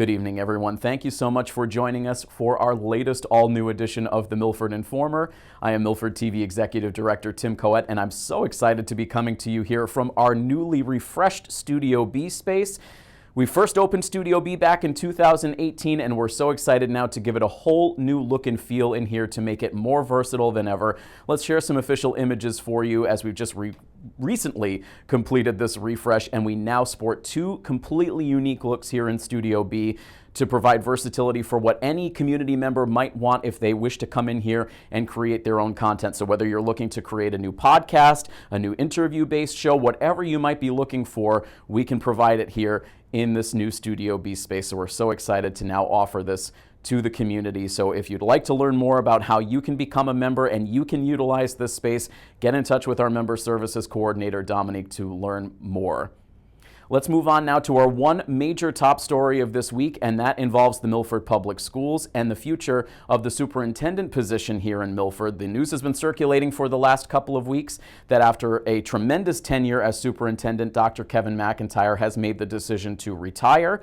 Good evening, everyone. Thank you so much for joining us for our latest all-new edition of the Milford Informer. I am Milford TV Executive Director Tim Coet, and I'm so excited to be coming to you here from our newly refreshed Studio B space. We first opened Studio B back in 2018, and we're so excited now to give it a whole new look and feel in here to make it more versatile than ever. Let's share some official images for you as we've just recently completed this refresh, and we now sport two completely unique looks here in Studio B to provide versatility for what any community member might want if they wish to come in here and create their own content. So whether you're looking to create a new podcast, a new interview-based show, whatever you might be looking for, we can provide it here in this new Studio B space. So we're so excited to now offer this to the community. So if you'd like to learn more about how you can become a member and you can utilize this space, get in touch with our Member Services Coordinator, Dominique, to learn more. Let's move on now to our one major top story of this week, and that involves the Milford Public Schools and the future of the superintendent position here in Milford. The news has been circulating for the last couple of weeks that after a tremendous tenure as superintendent, Dr. Kevin McIntyre has made the decision to retire.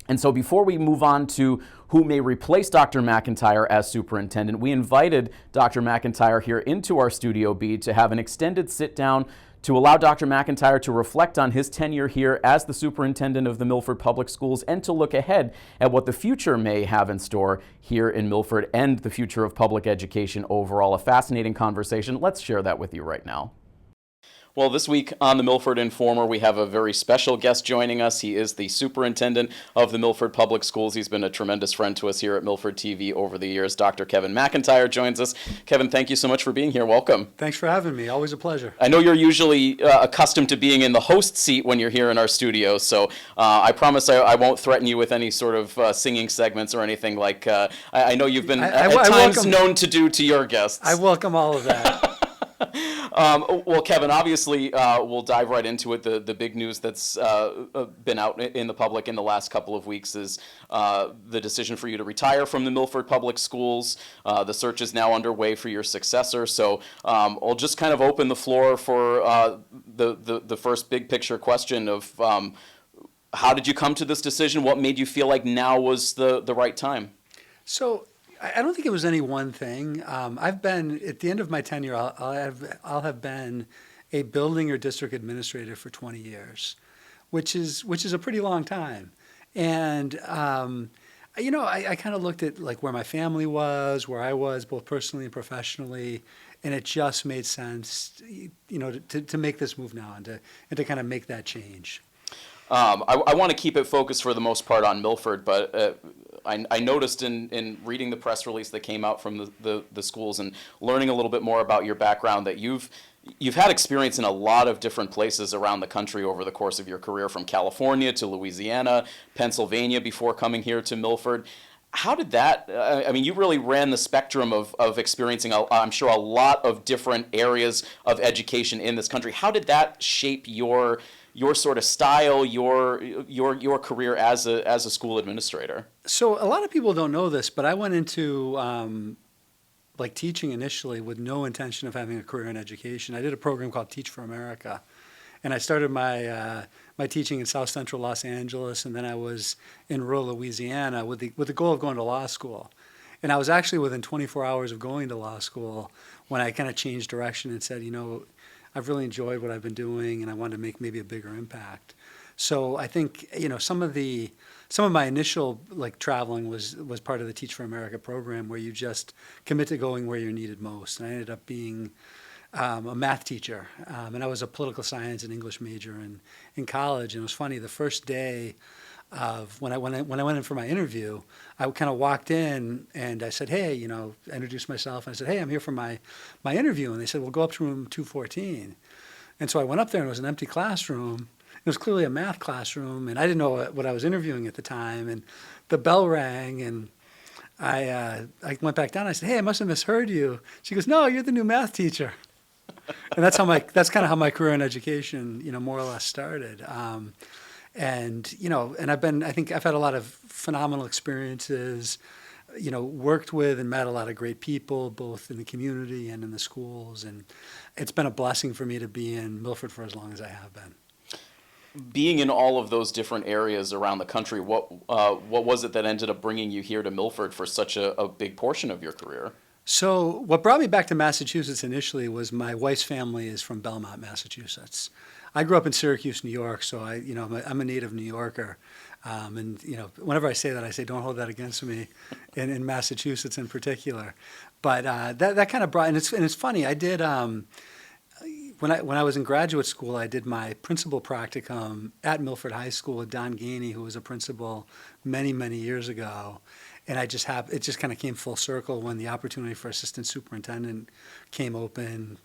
And so before we move on to who may replace Dr. McIntyre as superintendent, we invited Dr. McIntyre here into our Studio B to have an extended sit-down to allow Dr. McIntyre to reflect on his tenure here as the superintendent of the Milford Public Schools and to look ahead at what the future may have in store here in Milford and the future of public education overall. A fascinating conversation. Let's share that with you right now. Well, this week on the Milford Informer, we have a very special guest joining us. He is the superintendent of the Milford Public Schools. He's been a tremendous friend to us here at Milford TV over the years. Dr. Kevin McIntyre joins us. Kevin, thank you so much for being here. Welcome. Thanks for having me. Always a pleasure. I know you're usually accustomed to being in the host seat when you're here in our studio, so I promise I won't threaten you with any sort of singing segments or anything like I know you've been at times known to do to your guests. I welcome all of that. Well, Kevin, obviously, we'll dive right into it. The big news that's been out in the public in the last couple of weeks is the decision for you to retire from the Milford Public Schools. The search is now underway for your successor. So I'll just kind of open the floor for the first big picture question of how did you come to this decision? What made you feel like now was the right time? So I don't think it was any one thing. I've been, at the end of my tenure, I'll have been a building or district administrator for 20 years, which is a pretty long time. And, I kind of looked at like where my family was, where I was, both personally and professionally, and it just made sense, to make this move now and to kind of make that change. I want to keep it focused for the most part on Milford, but I noticed in reading the press release that came out from the schools and learning a little bit more about your background that you've had experience in a lot of different places around the country over the course of your career, from California to Louisiana, Pennsylvania, before coming here to Milford. How did that, you really ran the spectrum of experiencing, I'm sure, a lot of different areas of education in this country. How did that shape your sort of style, your career as a school administrator? So a lot of people don't know this, but I went into teaching initially with no intention of having a career in education. I did a program called Teach for America, and I started my teaching in South Central Los Angeles, and then I was in rural Louisiana with the goal of going to law school. And I was actually within 24 hours of going to law school when I kind of changed direction and said, I've really enjoyed what I've been doing, and I wanted to make maybe a bigger impact. So I think some of my initial traveling was part of the Teach for America program, where you just commit to going where you're needed most. And I ended up being a math teacher, and I was a political science and English major in college. And it was funny, the first day of when I went in for my interview, I kind of walked in and I said, hey, I introduced myself, and I said, hey, I'm here for my interview. And they said, well, go up to room 214. And so I went up there, and it was an empty classroom. It was clearly a math classroom, and I didn't know what I was interviewing at the time. And the bell rang, and I went back down. I said, hey, I must have misheard you. She goes, no, you're the new math teacher. And that's kind of how my career in education, more or less started. And I think I've had a lot of phenomenal experiences, worked with and met a lot of great people, both in the community and in the schools. And it's been a blessing for me to be in Milford for as long as I have been. Being in all of those different areas around the country, what was it that ended up bringing you here to Milford for such a big portion of your career? So what brought me back to Massachusetts initially was my wife's family is from Belmont, Massachusetts. I grew up in Syracuse, New York, so I'm a native New Yorker. And whenever I say that, I say don't hold that against me, in Massachusetts in particular. But that kind of brought, and it's funny. I did when I was in graduate school, I did my principal practicum at Milford High School with Don Gainey, who was a principal many years ago. And it just kind of came full circle when the opportunity for assistant superintendent came open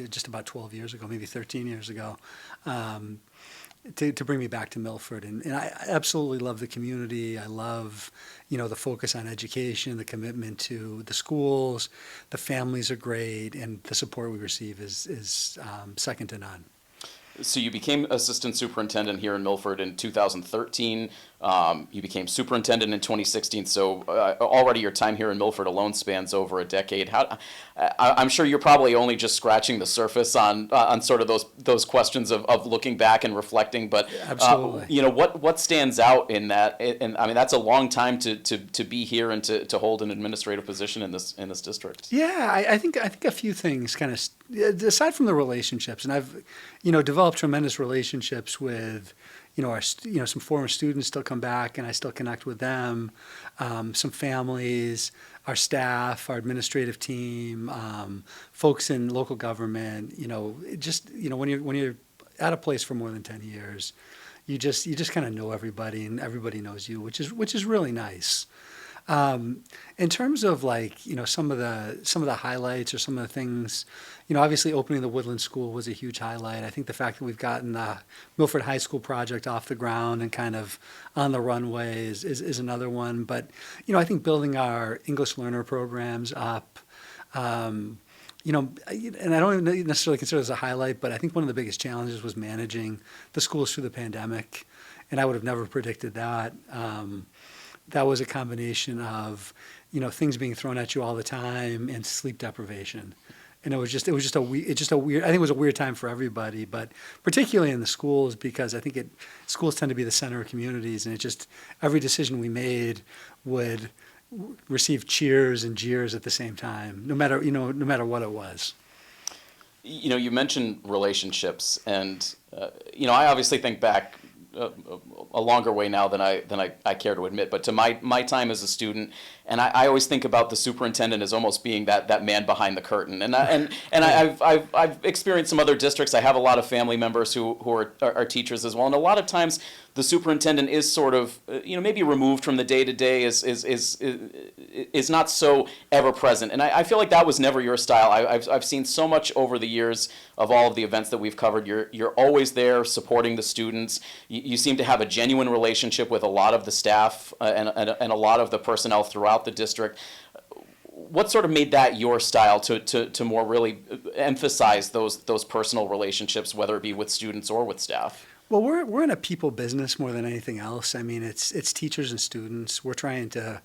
just about 12 years ago, maybe 13 years ago, to bring me back to Milford. And I absolutely love the community. I love, the focus on education, the commitment to the schools. The families are great, and the support we receive is second to none. So you became assistant superintendent here in Milford in 2013. You became superintendent in 2016. So already your time here in Milford alone spans over a decade. I'm sure you're probably only just scratching the surface on sort of those questions of looking back and reflecting. But absolutely, what stands out in that? And I mean, that's a long time to be here and to hold an administrative position in this district. Yeah, I think a few things kind of aside from the relationships, and I've developed tremendous relationships with some former students still come back and I still connect with them, some families, our staff, our administrative team, folks in local government. When you're at a place for more than 10 years, you just kind of know everybody and everybody knows you, which is really nice. In terms of some of the highlights or some of the things, obviously opening the Woodland School was a huge highlight. I think the fact that we've gotten the Milford High School project off the ground and kind of on the runway is another one. But, I think building our English learner programs up, and I don't necessarily consider this a highlight, but I think one of the biggest challenges was managing the schools through the pandemic, and I would have never predicted that. That was a combination of, things being thrown at you all the time and sleep deprivation. And it was just a weird, I think it was a weird time for everybody, but particularly in the schools, because I think schools tend to be the center of communities, and every decision we made would receive cheers and jeers at the same time, no matter what it was. You mentioned relationships, and I obviously think back a longer way now than I care to admit, but to my time as a student, and I always think about the superintendent as almost being that man behind the curtain, and I've experienced some other districts. I have a lot of family members who are teachers as well, and a lot of times the superintendent is sort of maybe removed from the day to day, is not so ever present, and I feel like that was never your style. I've seen so much over the years of all of the events that we've covered. You're always there supporting the students. You seem to have a genuine relationship with a lot of the staff and a lot of the personnel throughout the district. What sort of made that your style to more really emphasize those personal relationships, whether it be with students or with staff? Well, we're in a people business more than anything else. I mean, it's teachers and students. We're trying to,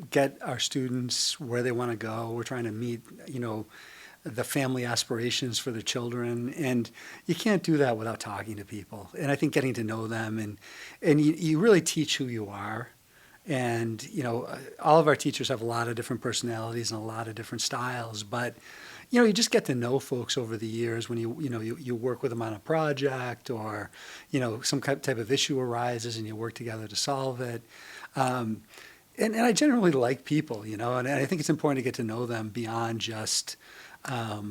get our students where they want to go. We're trying to meet, the family aspirations for their children, and you can't do that without talking to people. And I think getting to know them, and you really teach who you are. And all of our teachers have a lot of different personalities and a lot of different styles, but you just get to know folks over the years when you work with them on a project, or some type of issue arises and you work together to solve it. And I generally like people, and I think it's important to get to know them beyond just I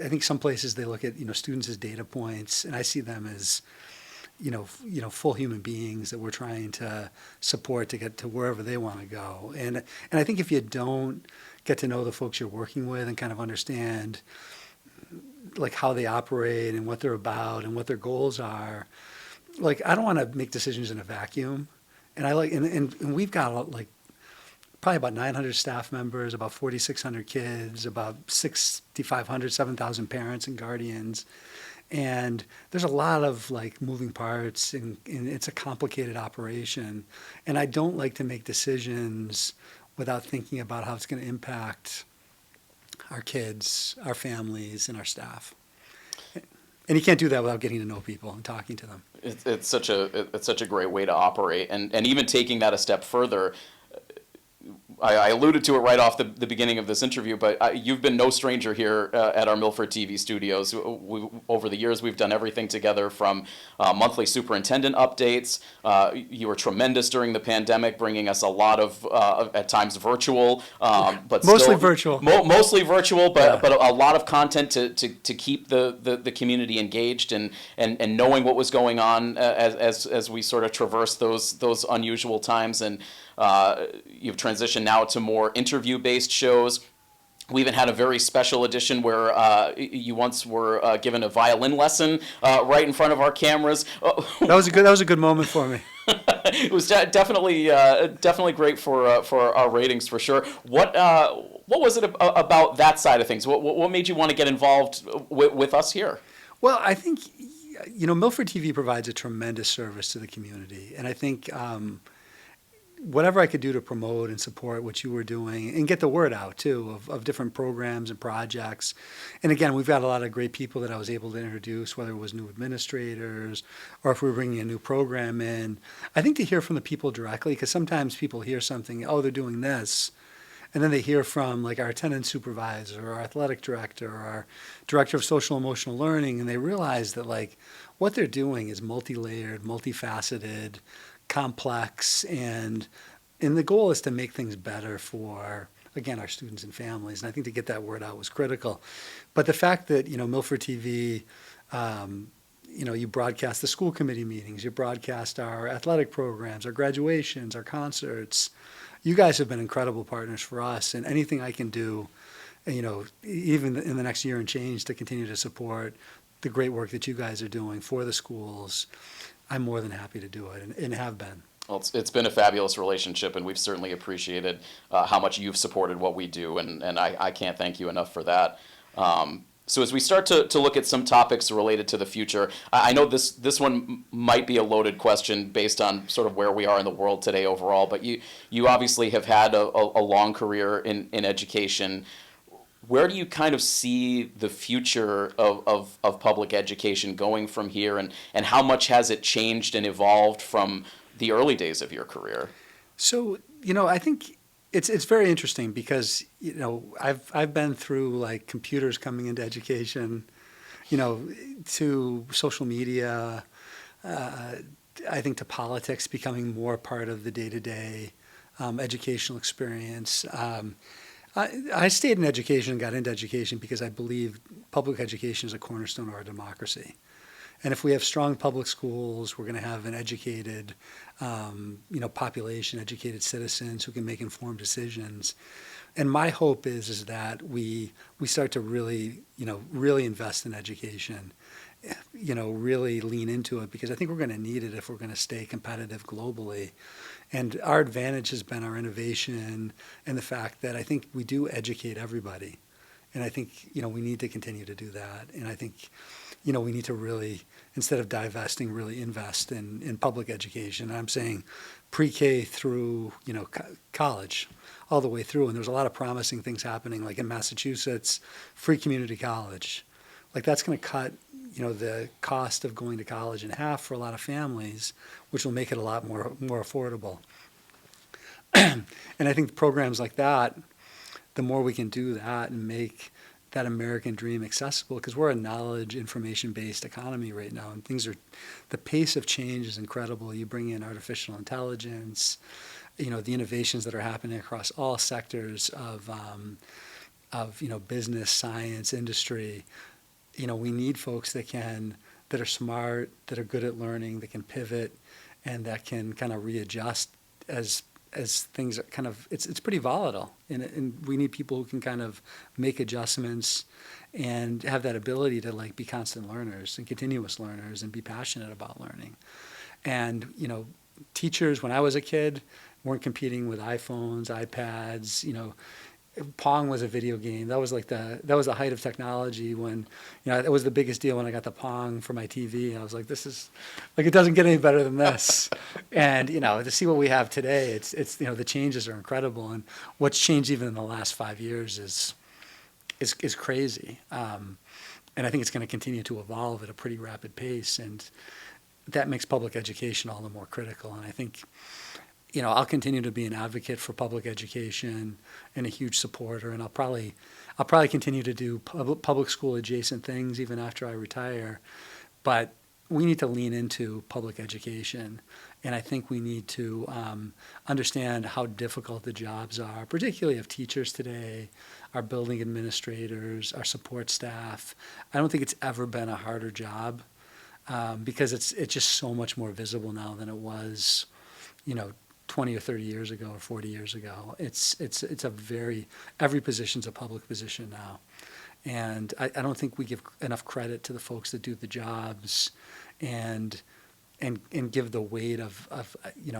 think some places they look at students as data points, and I see them as full human beings that we're trying to support to get to wherever they want to go. And I think if you don't get to know the folks you're working with and kind of understand how they operate and what they're about and what their goals are, I don't want to make decisions in a vacuum. And and we've got probably about 900 staff members, about 4,600 kids, about 6,500, 7,000 parents and guardians. And there's a lot of moving parts, and it's a complicated operation. And I don't like to make decisions without thinking about how it's going to impact our kids, our families, and our staff. And you can't do that without getting to know people and talking to them. It's such a great way to operate, and even taking that a step further. I alluded to it right off the beginning of this interview, but you've been no stranger here at our Milford TV studios. Over the years, we've done everything together from monthly superintendent updates. You were tremendous during the pandemic, bringing us a lot of, at times, virtual, but Mostly still, virtual. Mostly virtual, but Yeah. but a lot of content to keep the community engaged and knowing what was going on as we sort of traverse those unusual times. And you've transitioned now to more interview-based shows. We even had a very special edition where you once were given a violin lesson right in front of our cameras. That was a good moment for me. It was definitely great for our ratings for sure. What was it about that side of things? What made you want to get involved with us here? Well, I think, Milford TV provides a tremendous service to the community. And I think whatever I could do to promote and support what you were doing and get the word out, too, of different programs and projects. And again, we've got a lot of great people that I was able to introduce, whether it was new administrators or if we were bringing a new program in. I think to hear from the people directly, because sometimes people hear something, oh, they're doing this. And then they hear from like our attendance supervisor or our athletic director or our director of social emotional learning, and they realize that like what they're doing is multi-layered, multifaceted, complex, and the goal is to make things better for, again, our students and families. And I think to get that word out was critical. But the fact that, Milford TV, you broadcast the school committee meetings, you broadcast our athletic programs, our graduations, our concerts. You guys have been incredible partners for us, and anything I can do, even in the next year and change to continue to support the great work that you guys are doing for the schools, I'm more than happy to do it and have been. Well, it's been a fabulous relationship, and we've certainly appreciated how much you've supported what we do, and I can't thank you enough for that. So as we start to look at some topics related to the future, I know this one might be a loaded question based on sort of where we are in the world today overall, but you obviously have had a long career in education. Where do you kind of see the future of public education going from here, and how much has it changed and evolved from the early days of your career? So, I think it's very interesting because, I've been through like computers coming into education, to social media, I think to politics becoming more part of the day-to-day educational experience. I stayed in education and got into education because I believe public education is a cornerstone of our democracy. And if we have strong public schools, we're going to have an educated, population, educated citizens who can make informed decisions. And my hope is that we start to really invest in education, really lean into it, because I think we're going to need it if we're going to stay competitive globally. And our advantage has been our innovation and the fact that I think we do educate everybody. And I think, we need to continue to do that. And I think, we need to really, instead of divesting, really invest in public education. And I'm saying pre-K through, college, all the way through. And there's a lot of promising things happening, like in Massachusetts, free community college. Like that's going to cut, the cost of going to college in half for a lot of families, which will make it a lot more affordable. And I think programs like that, the more we can do that and make that American dream accessible, because we're a knowledge, information-based economy right now, and the pace of change is incredible. You bring in artificial intelligence, the innovations that are happening across all sectors of business, science, industry. We need folks that are smart, that are good at learning, that can pivot, and that can kind of readjust as things are kind of, it's pretty volatile. And we need people who can kind of make adjustments and have that ability to like be constant learners and continuous learners and be passionate about learning. And, teachers, when I was a kid, weren't competing with iPhones, iPads, Pong was a video game. That was the height of technology when, it was the biggest deal when I got the Pong for my TV. I was like, this is, like, it doesn't get any better than this. And, to see what we have today, it's the changes are incredible. And what's changed even in the last 5 years is crazy. And I think it's going to continue to evolve at a pretty rapid pace. And that makes public education all the more critical. And I think, I'll continue to be an advocate for public education and a huge supporter. And I'll probably continue to do public school adjacent things even after I retire. But we need to lean into public education. And I think we need to understand how difficult the jobs are, particularly of teachers today, our building administrators, our support staff. I don't think it's ever been a harder job because it's just so much more visible now than it was, 20 or 30 years ago or 40 years ago. It's every position's a public position now. And I don't think we give enough credit to the folks that do the jobs and give the weight of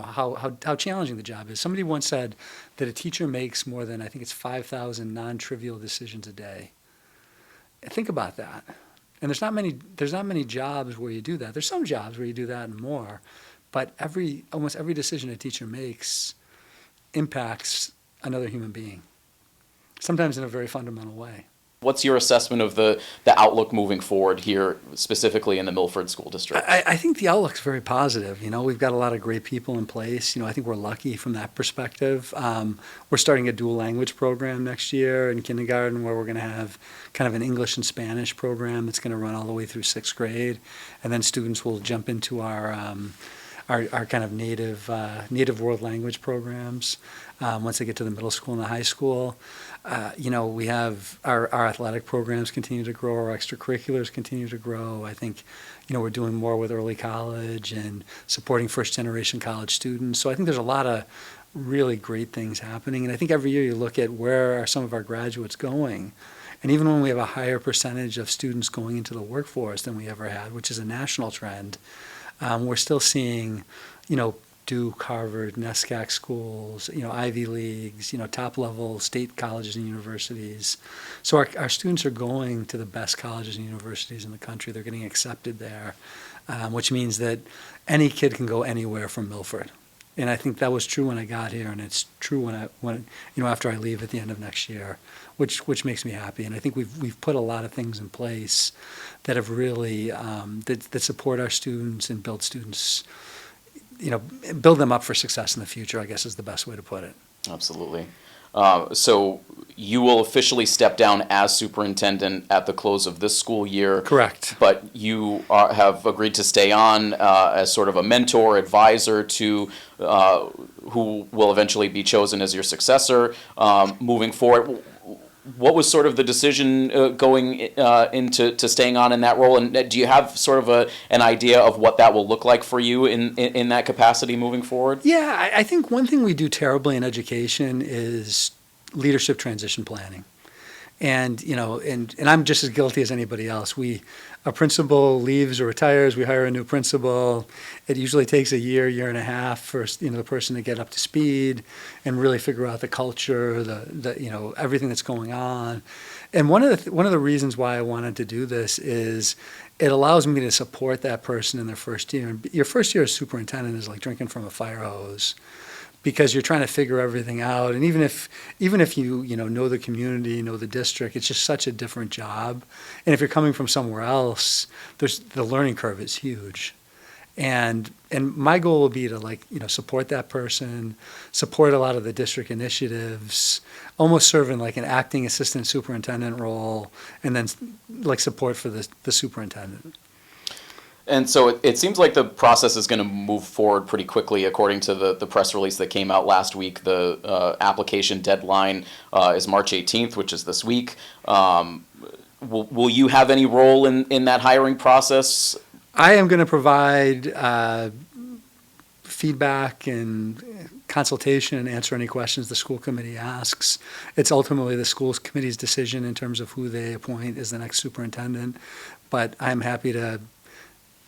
how challenging the job is. Somebody once said that a teacher makes more than, I think it's 5,000 non-trivial decisions a day. Think about that. And there's not many jobs where you do that. There's some jobs where you do that and more, but almost every decision a teacher makes impacts another human being, sometimes in a very fundamental way. What's your assessment of the outlook moving forward here, specifically in the Milford School District? I think the outlook's very positive. We've got a lot of great people in place. I think we're lucky from that perspective. We're starting a dual language program next year in kindergarten where we're going to have kind of an English and Spanish program that's going to run all the way through sixth grade. And then students will jump into our kind of native world language programs once they get to the middle school and the high school. We have our athletic programs continue to grow, our extracurriculars continue to grow. I think, we're doing more with early college and supporting first-generation college students. So I think there's a lot of really great things happening. And I think every year you look at where are some of our graduates going. And even when we have a higher percentage of students going into the workforce than we ever had, which is a national trend, we're still seeing, Duke, Harvard, NESCAC schools, Ivy Leagues, top-level state colleges and universities. So our students are going to the best colleges and universities in the country. They're getting accepted there, which means that any kid can go anywhere from Milford. And I think that was true when I got here, and it's true when after I leave at the end of next year, which makes me happy. And I think we've put a lot of things in place that have really that support our students and build students. Build them up for success in the future, I guess is the best way to put it. Absolutely. So you will officially step down as superintendent at the close of this school year. Correct. But you have agreed to stay on as sort of a mentor, advisor to who will eventually be chosen as your successor moving forward. What was sort of the decision going into staying on in that role, and do you have sort of an idea of what that will look like for you in that capacity moving forward? Yeah, I think one thing we do terribly in education is leadership transition planning. And, and I'm just as guilty as anybody else. A principal leaves or retires, we hire a new principal. It usually takes a year and a half for, the person to get up to speed and really figure out the culture, the everything that's going on. And one of the reasons why I wanted to do this is it allows me to support that person in their first year. And your first year as superintendent is like drinking from a fire hose, because you're trying to figure everything out. And even if you know the community, know the district, it's just such a different job. And if you're coming from somewhere else, the learning curve is huge. And my goal will be to support that person, support a lot of the district initiatives, almost serve in like an acting assistant superintendent role, and then support for the superintendent. And so it seems like the process is going to move forward pretty quickly, according to the press release that came out last week. The application deadline is March 18th, which is this week. Will you have any role in that hiring process? I am going to provide feedback and consultation and answer any questions the school committee asks. It's ultimately the school committee's decision in terms of who they appoint as the next superintendent, but I'm happy to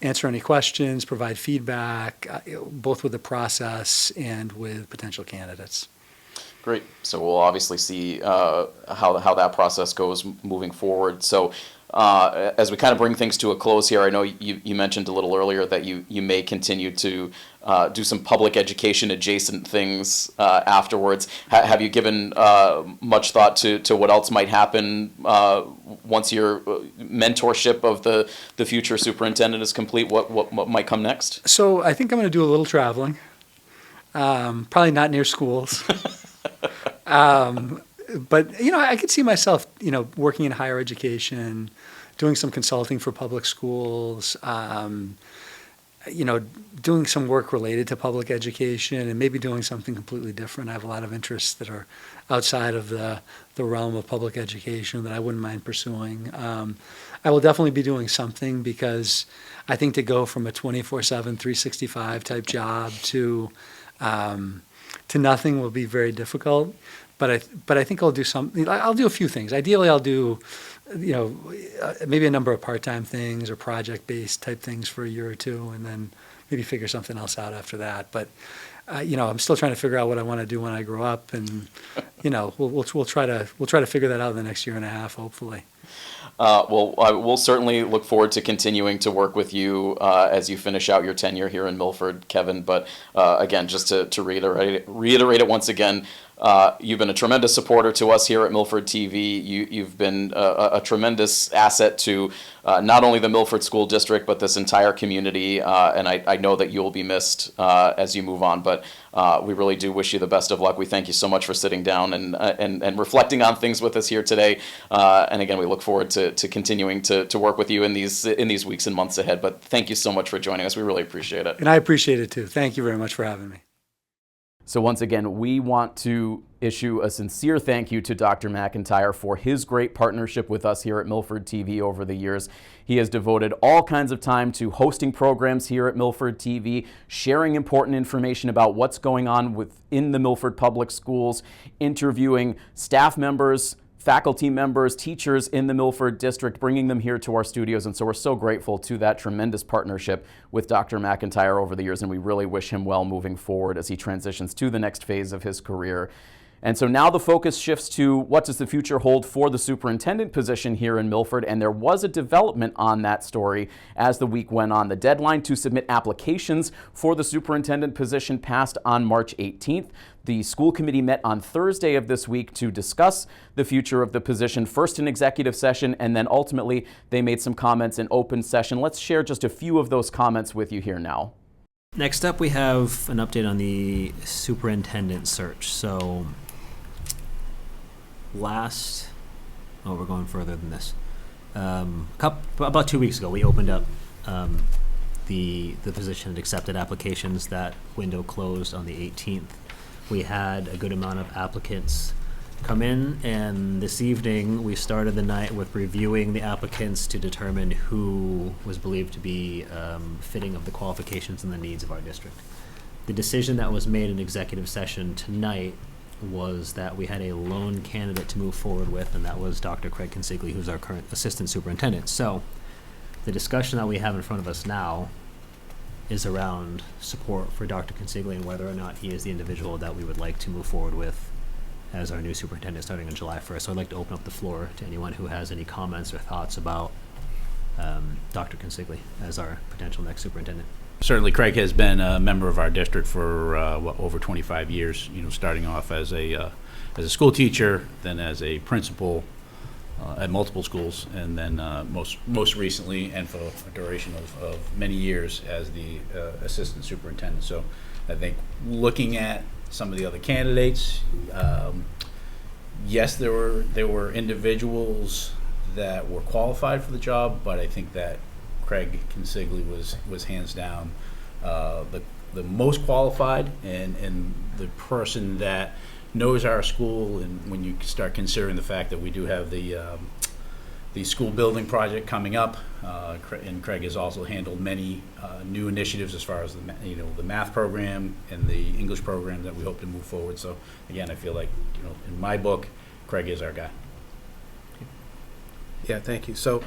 answer any questions, provide feedback, both with the process and with potential candidates. Great. So we'll obviously see how that process goes moving forward. So as we kind of bring things to a close here, I know you mentioned a little earlier that you may continue to do some public education adjacent things afterwards. Have you given much thought to what else might happen once your mentorship of the future superintendent is complete? What might come next? So I think I'm going to do a little traveling, probably not near schools. But, I could see myself, working in higher education, doing some consulting for public schools, doing some work related to public education, and maybe doing something completely different. I have a lot of interests that are outside of the realm of public education that I wouldn't mind pursuing. I will definitely be doing something, because I think to go from a 24/7, 365 type job to nothing will be very difficult. But I think I'll do something. I'll do a few things. Ideally, I'll do, maybe a number of part-time things or project-based type things for a year or two, and then maybe figure something else out after that. But I'm still trying to figure out what I want to do when I grow up, and we'll try to figure that out in the next year and a half, hopefully. Well, I will certainly look forward to continuing to work with you as you finish out your tenure here in Milford, Kevin. But again, just to reiterate it once again, you've been a tremendous supporter to us here at Milford TV. You've been a tremendous asset to not only the Milford School District, but this entire community. And I know that you'll be missed as you move on. But we really do wish you the best of luck. We thank you so much for sitting down and reflecting on things with us here today. And again, we look forward to continuing to work with you in these weeks and months ahead. But thank you so much for joining us. We really appreciate it. And I appreciate it too. Thank you very much for having me. So once again, we want to issue a sincere thank you to Dr. McIntyre for his great partnership with us here at Milford TV over the years. He has devoted all kinds of time to hosting programs here at Milford TV, sharing important information about what's going on within the Milford Public Schools, interviewing staff members, faculty members, teachers in the Milford District, bringing them here to our studios. And so we're so grateful to that tremendous partnership with Dr. McIntyre over the years, and we really wish him well moving forward as he transitions to the next phase of his career. And so now the focus shifts to what does the future hold for the superintendent position here in Milford, and there was a development on that story as the week went on. The deadline to submit applications for the superintendent position passed on March 18th. The school committee met on Thursday of this week to discuss the future of the position, first in executive session, and then ultimately they made some comments in open session. Let's share just a few of those comments with you here now. Next up, we have an update on the superintendent search. So we're going further than this. About 2 weeks ago, we opened up the position and accepted applications. That window closed on the 18th. We had a good amount of applicants come in, and this evening we started the night with reviewing the applicants to determine who was believed to be fitting of the qualifications and the needs of our district. The decision that was made in executive session tonight was that we had a lone candidate to move forward with, and that was Dr. Craig Consigli, who's our current assistant superintendent. So the discussion that we have in front of us now is around support for Dr. Consigli and whether or not he is the individual that we would like to move forward with as our new superintendent starting on July 1st. So I'd like to open up the floor to anyone who has any comments or thoughts about Dr. Consigli as our potential next superintendent. Certainly, Craig has been a member of our district for over 25 years. Starting off as a school teacher, then as a principal at multiple schools, and then most recently, and for a duration of many years, as the assistant superintendent. So, I think looking at some of the other candidates, yes, there were individuals that were qualified for the job, but I think that Craig Consigli was hands down the most qualified and the person that knows our school. And when you start considering the fact that we do have the school building project coming up, and Craig has also handled many new initiatives as far as the math program and the English program that we hope to move forward. So again, I feel like in my book, Craig is our guy. Yeah, thank you. So,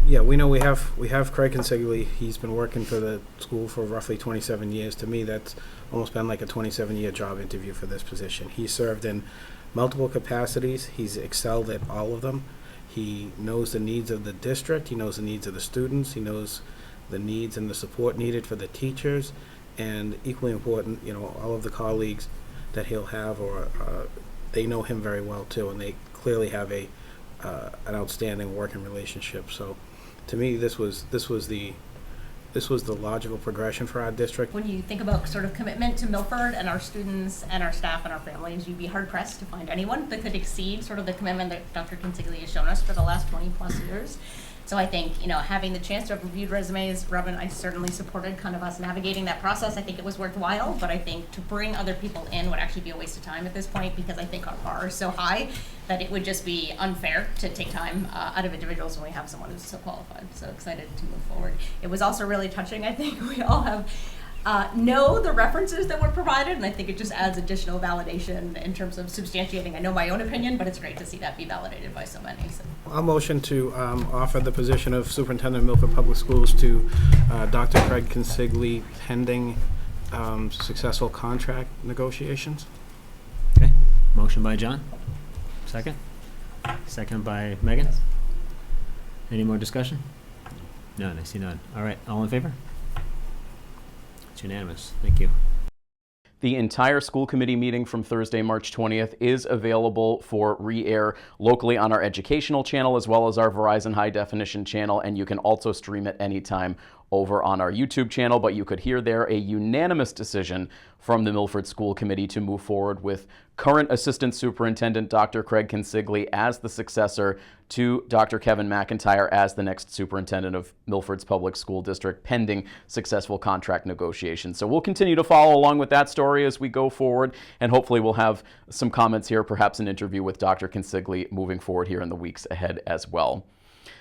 yeah, we know we have Craig Consigli. He's been working for the school for roughly 27 years. To me, that's almost been like a 27-year job interview for this position. He served in multiple capacities. He's excelled at all of them. He knows the needs of the district. He knows the needs of the students. He knows the needs and the support needed for the teachers. And equally important, all of the colleagues that he'll have, they know him very well too, and they clearly have an outstanding working relationship. So, to me, this was the logical progression for our district. When you think about sort of commitment to Milford and our students and our staff and our families, you'd be hard pressed to find anyone that could exceed sort of the commitment that Dr. Consigli has shown us for the last 20 plus years. So I think, having the chance to have reviewed resumes, Robin, I certainly supported kind of us navigating that process. I think it was worthwhile, but I think to bring other people in would actually be a waste of time at this point, because I think our bar is so high that it would just be unfair to take time out of individuals when we have someone who's so qualified. So excited to move forward. It was also really touching. I think we all have know the references that were provided, and I think it just adds additional validation in terms of substantiating. I know my own opinion, but it's great to see that be validated by so many. So. I'll motion to offer the position of Superintendent of Milford Public Schools to Dr. Craig Consigli pending successful contract negotiations. Okay. Motion by John. Second. Second by Megan. Any more discussion? None. I see none. All right. All in favor? It's unanimous. Thank you. The entire school committee meeting from Thursday, March 20th is available for re-air locally on our educational channel as well as our Verizon High Definition channel, and you can also stream it anytime over on our YouTube channel. But you could hear there a unanimous decision from the Milford School Committee to move forward with current Assistant Superintendent Dr. Craig Consigli as the successor to Dr. Kevin McIntyre as the next superintendent of Milford's Public School District, pending successful contract negotiations. So we'll continue to follow along with that story as we go forward, and hopefully we'll have some comments here, perhaps an interview with Dr. Consigli moving forward here in the weeks ahead as well.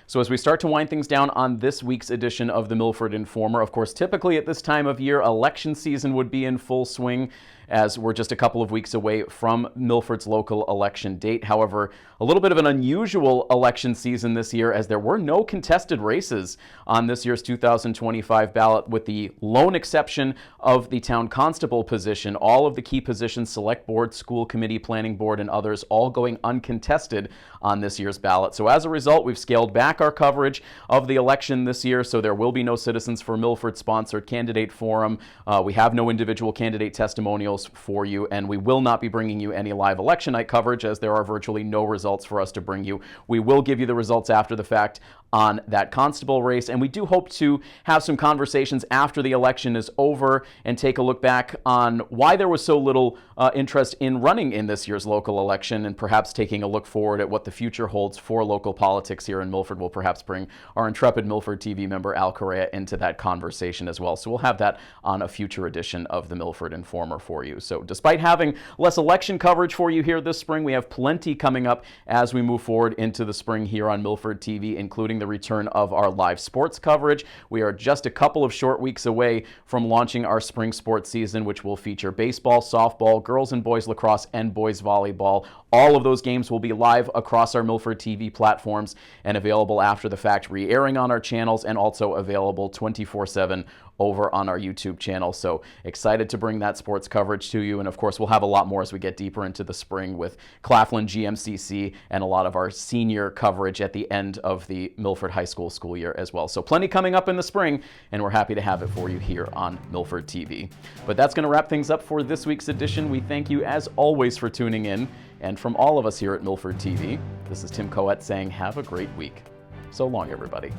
So as we start to wind things down on this week's edition of the Milford Informer, of course, typically at this time of year, election season would be in full swing, as we're just a couple of weeks away from Milford's local election date. However, a little bit of an unusual election season this year, as there were no contested races on this year's 2025 ballot, with the lone exception of the town constable position. All of the key positions, select board, school committee, planning board, and others, all going uncontested on this year's ballot. So as a result, we've scaled back our coverage of the election this year, so there will be no Citizens for Milford sponsored candidate forum. We have no individual candidate testimonials for you, and we will not be bringing you any live election night coverage, as there are virtually no results for us to bring you. We will give you the results after the fact on that constable race, and we do hope to have some conversations after the election is over and take a look back on why there was so little interest in running in this year's local election, and perhaps taking a look forward at what the future holds for local politics here in Milford. We'll perhaps bring our intrepid Milford TV member Al Correa into that conversation as well. So we'll have that on a future edition of the Milford Informer for you. So despite having less election coverage for you here this spring, we have plenty coming up as we move forward into the spring here on Milford TV, including the return of our live sports coverage. We are just a couple of short weeks away from launching our spring sports season, which will feature baseball, softball, girls and boys lacrosse, and boys volleyball. All of those games will be live across our Milford TV platforms and available after the fact, re-airing on our channels, and also available 24/7 over on our YouTube channel. So excited to bring that sports coverage to you. And of course, we'll have a lot more as we get deeper into the spring with Claflin GMCC and a lot of our senior coverage at the end of the Milford High School school year as well. So plenty coming up in the spring, and we're happy to have it for you here on Milford TV. But that's going to wrap things up for this week's edition. We thank you as always for tuning in. And from all of us here at Milford TV, this is Tim Coet saying have a great week. So long, everybody.